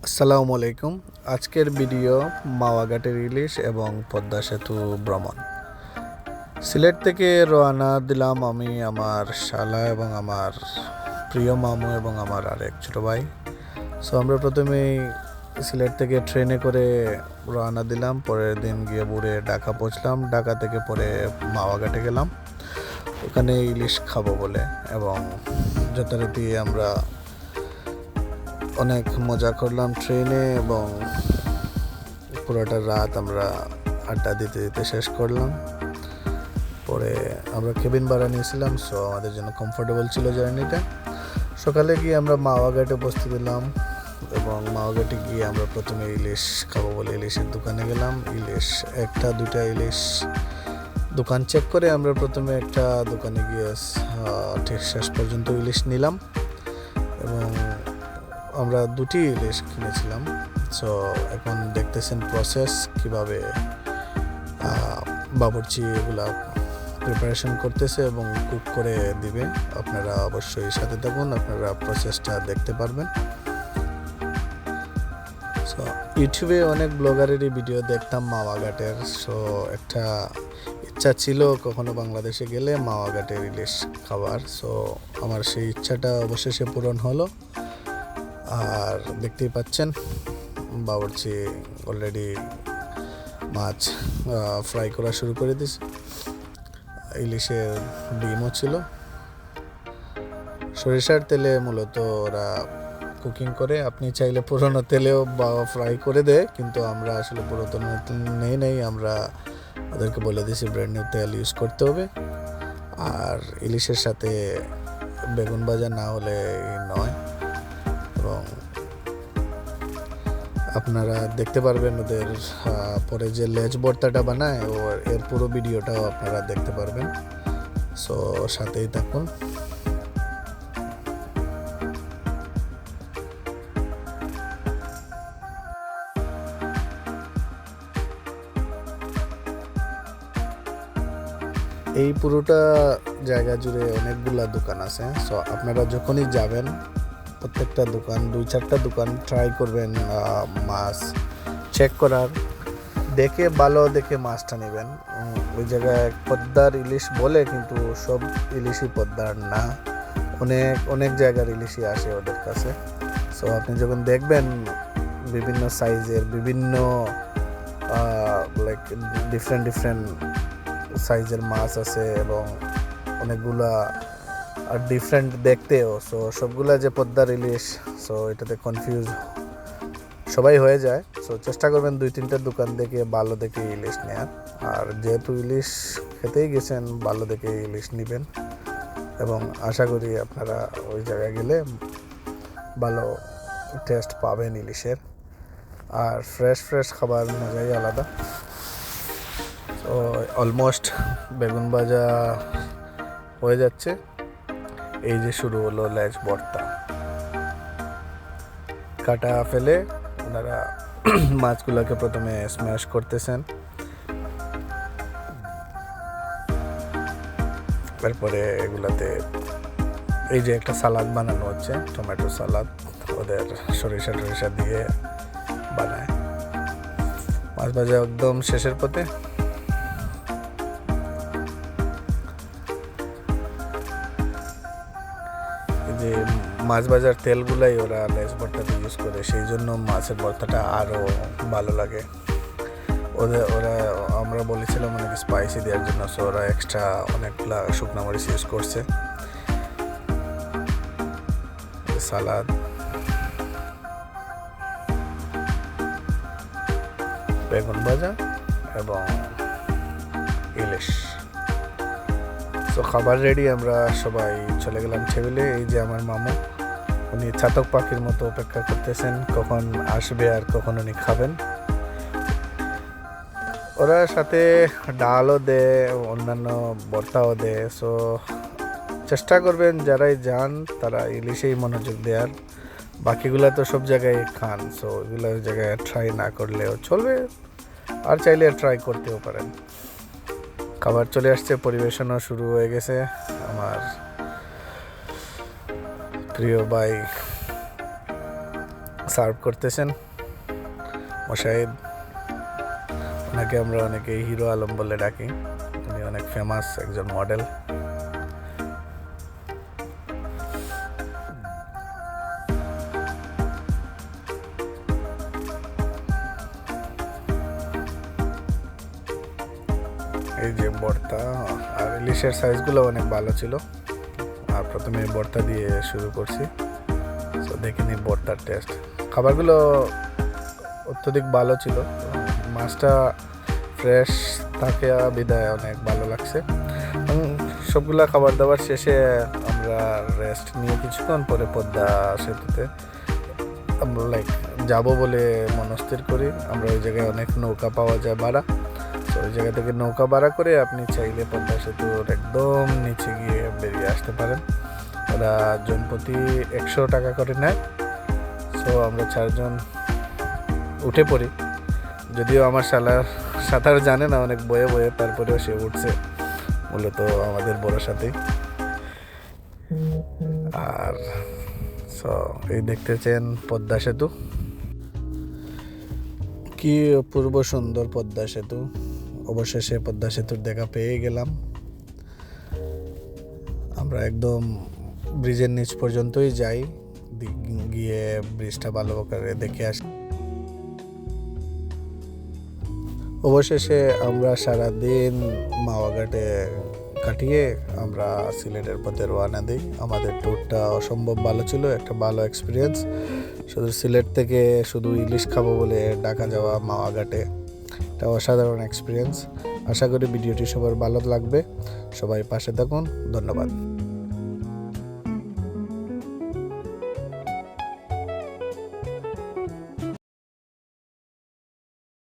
আসসালামু আলাইকুম। আজকের ভিডিও মাওয়া ঘাটের ইলিশ এবং পদ্মা সেতু ভ্রমণ। সিলেট থেকে রওনা দিলাম আমি, আমার শালা এবং আমার প্রিয় মামু এবং আমার আরেক ছোটো ভাই। সো আমরা প্রথমেই সিলেট থেকে ট্রেনে করে রওনা দিলাম। পরের দিন গিয়ে বুড়ে ঢাকা পৌঁছলাম। ঢাকা থেকে পরে মাওয়া ঘাটে গেলাম, ওখানে ইলিশ খাবো বলে। এবং যথারীতি আমরা অনেক মজা করলাম ট্রেনে এবং পুরোটা রাত আমরা আড্ডা দিতে দিতে শেষ করলাম। পরে আমরা কেবিন ভাড়া নিয়েছিলাম, সো আমাদের জন্য কমফোর্টেবল ছিল জার্নিটা। সকালে গিয়ে আমরা মাওয়া ঘাটে উপস্থিত হলাম এবং মাওয়া ঘাটে গিয়ে আমরা প্রথমে ইলিশ খাবো বলে ইলিশের দোকানে গেলাম। ইলিশ একটা দুইটা ইলিশ দোকান চেক করে আমরা প্রথমে একটা দোকানে গিয়ে ঠিক শেষ পর্যন্ত ইলিশ নিলাম এবং আমরা দুটি ইলিশ কিনেছিলাম। সো এখন দেখতেছেন প্রসেস কিভাবে বাবুর্চি এগুলা প্রিপারেশন করতেছে এবং কুক করে দিবে। আপনারা অবশ্যই সাথে থাকুন, আপনারা প্রসেসটা দেখতে পারবেন। সো ইউটিউবে অনেক ব্লগারেরই ভিডিও দেখতাম মাওয়া ঘাটের। সো একটা ইচ্ছা ছিল কখনো বাংলাদেশে গেলে মাওয়া ঘাটের ইলিশ খাবার। সো আমার সেই ইচ্ছাটা অবশেষে পূরণ হলো। আর দেখতেই পাচ্ছেন বাবুর্চি অলরেডি মাছ ফ্রাই করা শুরু করে দিয়েছে। ইলিশের ডিমও ছিল। সরিষার তেলে মূলত ওরা কুকিং করে, আপনি চাইলে পুরোনো তেলেও ফ্রাই করে দেয়, কিন্তু আমরা আসলে পুরাতন নেই, আমরা ওদেরকে বলে দিয়েছি ব্র্যান্ড নিউ তেল ইউজ করতে হবে। আর ইলিশের সাথে বেগুন ভাজা না হলে নয়। এবং আপনারা দেখতে পারবেন ওদের পরে যে লেজ ভর্তাটা বানায় এর পুরো ভিডিওটাও আপনারা দেখতে পারবেন। সো সাথেই থাকুন। এই পুরোটা জায়গা জুড়ে অনেকগুলা দোকান আছে। সো আপনারা যখনই যাবেন প্রত্যেকটা দোকান, 2-4টা দোকান ট্রাই করবেন মাছ চেক করার, দেখে ভালো দেখে মাছটা নেবেন। ওই জায়গায় পদ্মার ইলিশ বলে, কিন্তু সব ইলিশই পদ্মার না, অনেক জায়গার ইলিশই আসে ওদের কাছে। সো আপনি যখন দেখবেন বিভিন্ন সাইজের, বিভিন্ন লাইক ডিফারেন্ট সাইজের মাছ আছে এবং অনেকগুলা আর ডিফারেন্ট দেখতেও। সো সবগুলা যে পদ্মার ইলিশ, সো এটাতে কনফিউজ সবাই হয়ে যায়। সো চেষ্টা করবেন 2-3টা দোকান থেকে ভালো দেখে ইলিশ নেওয়ার। আর যেহেতু ইলিশ খেতেই গেছেন, ভালো দেখে ইলিশ নেবেন এবং আশা করি আপনারা ওই জায়গায় গেলে ভালো টেস্ট পাবেন ইলিশের। আর ফ্রেশ খাবার মজাই আলাদা। তো অলমোস্ট বেগুন ভাজা হয়ে যাচ্ছে। এই যে শুরু হলো লেজ ভর্তা। কাটা ফেলে ওনারা মাছগুলোকে প্রথমে স্ম্যাশ করতেছেন, তারপরে এগুলাতে এই যে একটা সালাদ বানানো হচ্ছে, টমেটো সালাদ, ওদের সরিষা দিয়ে বানায়। মাছ ভাজা একদম শেষের পথে। যে মাছ ভাজার তেলগুলাই ওরা লেজ ভর্তাতে ইউজ করে, সেই জন্য মাছের ভর্তাটা আরও ভালো লাগে ওরা। আমরা বলেছিলাম অনেক স্পাইসি দেওয়ার জন্য, সো ওরা এক্সট্রা অনেকগুলা শুকনো মরিচ ইউজ করছে। সালাদ, বেগুন ভাজা এবং ইলিশ। তো খাবার রেডি, আমরা সবাই চলে গেলাম টেবিলে। এই যে আমার মামু, উনি চাতক পাখির মতো অপেক্ষা করতেছেন কখন আসবে আর কখন উনি খাবেন। ওরা সাথে ডালও দেয়, অন্যান্য ভর্তাও দেয়। সো চেষ্টা করবেন যারাই যান তারা ইলিশেই মনোযোগ দেওয়ার। বাকিগুলা তো সব জায়গায় খান, সো ওইগুলোর জায়গায় ট্রাই না করলেও চলবে, আর চাইলে ট্রাই করতেও পারেন। খাবার চলে আসছে, পরিবেশনও শুরু হয়ে গেছে। আমার প্রিয় ভাই সার্ভ করতেছেন মোশাহিদ। ওনাকে আমরা অনেকেই হিরো আলম বলে ডাকি, উনি অনেক ফেমাস একজন মডেল। এই যে ভর্তা, আর ইলিশের সাইজগুলো অনেক ভালো ছিল। আর প্রথমে ভর্তা দিয়ে শুরু করছি, তো দেখিনি ভর্তার টেস্ট। খাবারগুলো অত্যধিক ভালো ছিল, মাছটা ফ্রেশ থাকে বিদায় অনেক ভালো লাগছে। সবগুলা খাবার দাবার শেষে আমরা রেস্ট নিয়ে কিছুক্ষণ পরে পদ্মা সেতুতে আমরা যাবো বলে মনস্থির করি। আমরা ওই জায়গায় অনেক নৌকা পাওয়া যায় ভাড়া, তো ওই জায়গা থেকে নৌকা ভাড়া করে আপনি চাইলে পদ্মা সেতুর একদম নিচে গিয়ে বেরিয়ে আসতে পারেন। ওরা জনপ্রতি 100 টাকা করে নেয়। সো আমরা 4 জন উঠে পড়ি, যদিও আমার সাঁতার জানে না, অনেক বয়ে বয়ে, তারপরেও সে উঠছে মূলত আমাদের বড় সাথে। আর সো এই দেখতেছেন পদ্মা সেতু, কি অপূর্ব সুন্দর পদ্মা সেতু। অবশেষে পদ্মা সেতুর দেখা পেয়ে গেলাম। আমরা একদম ব্রিজের নিচ পর্যন্তই যাই, গিয়ে ব্রিজটা ভালো করে দেখে আসি। অবশেষে আমরা সারাদিন মাওয়াঘাটে কাটিয়ে আমরা সিলেটের পথে রওনা দিই। আমাদের ট্যুরটা অসম্ভব ভালো ছিল, একটা ভালো এক্সপিরিয়েন্স। শুধু সিলেট থেকে শুধু ইলিশ খাবো বলে ঢাকা যাওয়া মাওয়াঘাটে, একটা অসাধারণ এক্সপিরিয়েন্স। আশা করি ভিডিওটি সবার ভালো লাগবে। সবাই পাশে থাকুন, ধন্যবাদ।